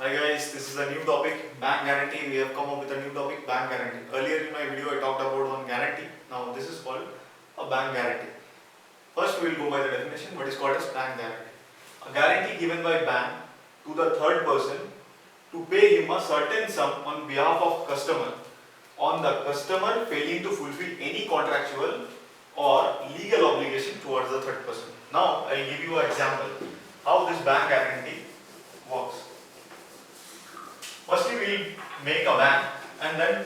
Hi guys, this is a new topic, bank guarantee. We have come up with a new topic, bank guarantee. Earlier in my video I talked about one guarantee. Now this is called a bank guarantee. First we will go by the definition, what is called as bank guarantee. A guarantee given by bank to the third person to pay him a certain sum on behalf of customer on the customer failing to fulfill any contractual or legal obligation towards the third person. Now I will give you an example how this bank guarantee works. Firstly, we will make a bank and then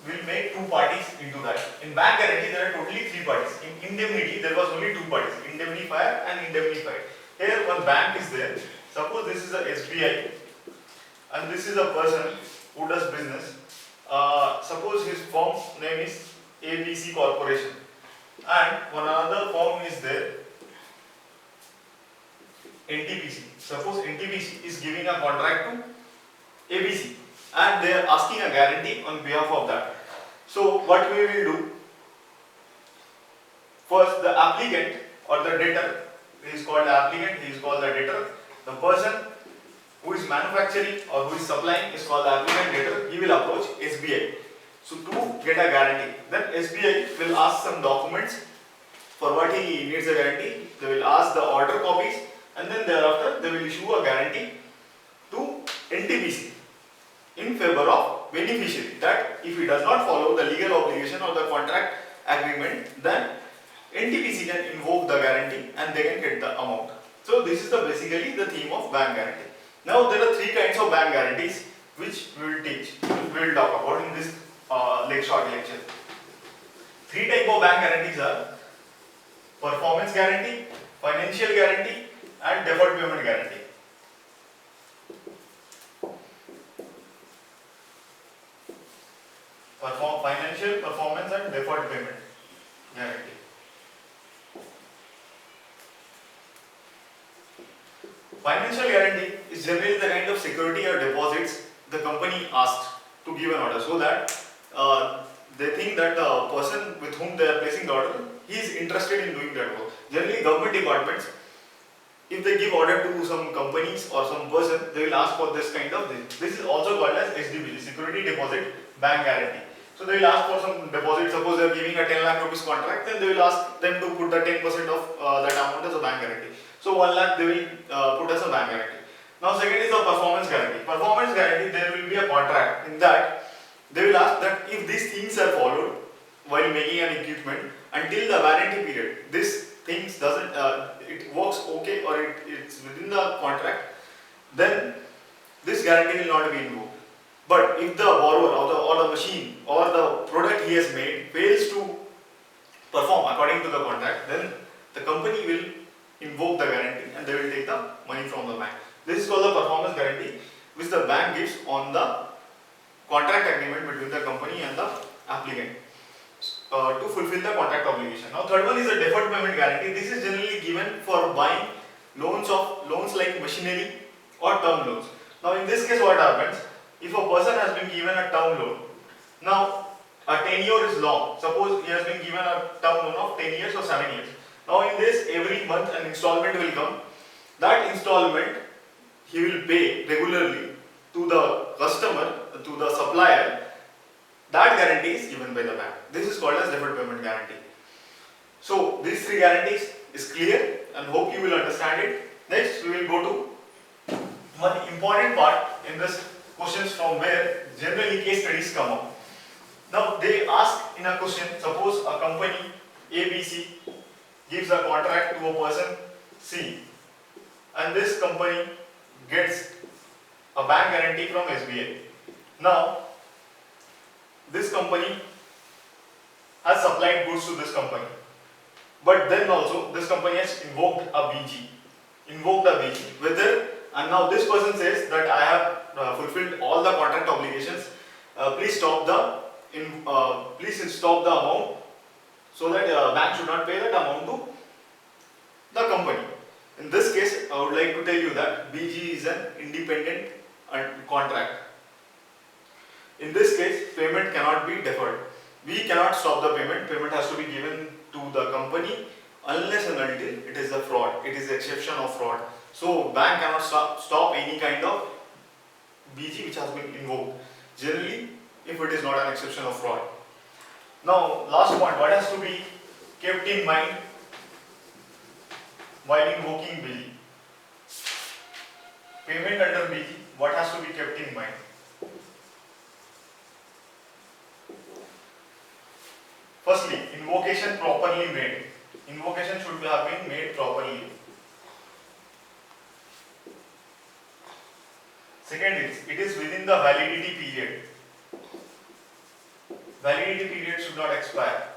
we will make two parties into that. In bank guarantee, there are totally three parties. In indemnity, there was only two parties, indemnifier and indemnified. Here, one bank is there. Suppose this is a SBI and this is a person who does business. Suppose his firm name is ABC Corporation and one other firm is there, NTPC. Suppose NTPC is giving a contract to ABC and they are asking a guarantee on behalf of that. So what we will do, first the applicant or the debtor, he is called the applicant, he is called the debtor. The person who is manufacturing or who is supplying is called the applicant debtor. He will approach SBI. So to get a guarantee, then SBI will ask some documents for what he needs a guarantee. They will ask the order copies and then thereafter they will issue a guarantee to NTPC in favor of beneficiary, that if he does not follow the legal obligation or the contract agreement, then NTPC can invoke the guarantee and they can get the amount. So this is basically the theme of bank guarantee. Now there are three kinds of bank guarantees which we will talk about in this short lecture. Three types of bank guarantees are performance guarantee, financial guarantee and deferred payment guarantee. Financial, performance and deferred payment guarantee. Financial guarantee is generally the kind of security or deposits the company asks to give an order, so that they think that the person with whom they are placing the order, he is interested in doing that work. Generally government departments, if they give order to some companies or some person, they will ask for this kind of thing. This is also called as SDBG, security deposit bank guarantee. So they will ask for some deposit. Suppose they are giving a 10 lakh rupees contract, then they will ask them to put the 10% of that amount as a bank guarantee. So 1 lakh they will put as a bank guarantee. Now second is the performance guarantee. Performance guarantee, there will be a contract. In that they will ask that if these things are followed while making an equipment until the warranty period, this things doesn't it works okay or it's within the contract, then this guarantee will not be invoked. But if the borrower or the machine or the product he has made fails to perform according to the contract, then the company will invoke the guarantee and they will take the money from the bank. This is called the performance guarantee, which the bank gives on the contract agreement between the company and the applicant to fulfill the contract obligation. Now third one is the deferred payment guarantee. This is generally given for buying loans like machinery or term loans. Now in this case what happens, if a person has been given a term loan, now a tenure is long. Suppose he has been given a term loan of 10 years or 7 years. Now in this, every month an installment will come. That installment he will pay regularly to the customer, to the supplier. That guarantee is given by the bank. This is called as deferred payment guarantee. So these three guarantees is clear and hope you will understand it. Next we will go to one important part in this questions from where generally case studies come up. Now they ask in a question, suppose a company ABC gives a contract to a person C and this company gets a bank guarantee from SBI. Now this company has supplied goods to this company, but then also this company has invoked a BG, whether, and now this person says that I have fulfilled all the contract obligations, please stop the amount so that bank should not pay that amount to the company. In this case I would like to tell you that BG is an independent contract. In this case payment cannot be deferred. We cannot stop the payment. Payment has to be given to the company unless and until it is a fraud. It is the exception of fraud. So bank cannot stop any kind of BG which has been invoked, generally if it is not an exception of fraud. Now last point, what has to be kept in mind while invoking BG? Payment under BG, what has to be kept in mind? Firstly, invocation properly made. Invocation should have been made properly. Second is, it is within the validity period. Validity period should not expire.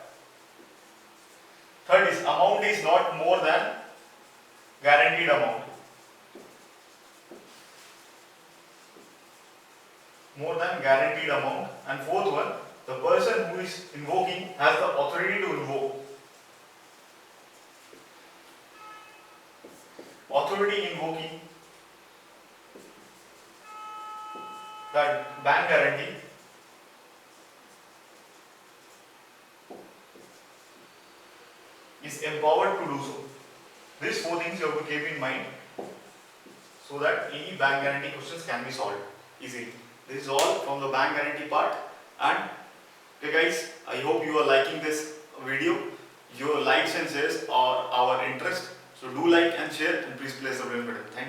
Third is, amount is not more than guaranteed amount. More than guaranteed amount. And fourth one, the person who is invoking has the authority to invoke. Authority invoking that bank guarantee is empowered to do so. These four things you have to keep in mind so that any bank guarantee questions can be solved easily. This is all from the bank guarantee part. And okay guys, I hope you are liking this video. Your likes and shares are our interest. So do like and share and please press the bell button. Thank you.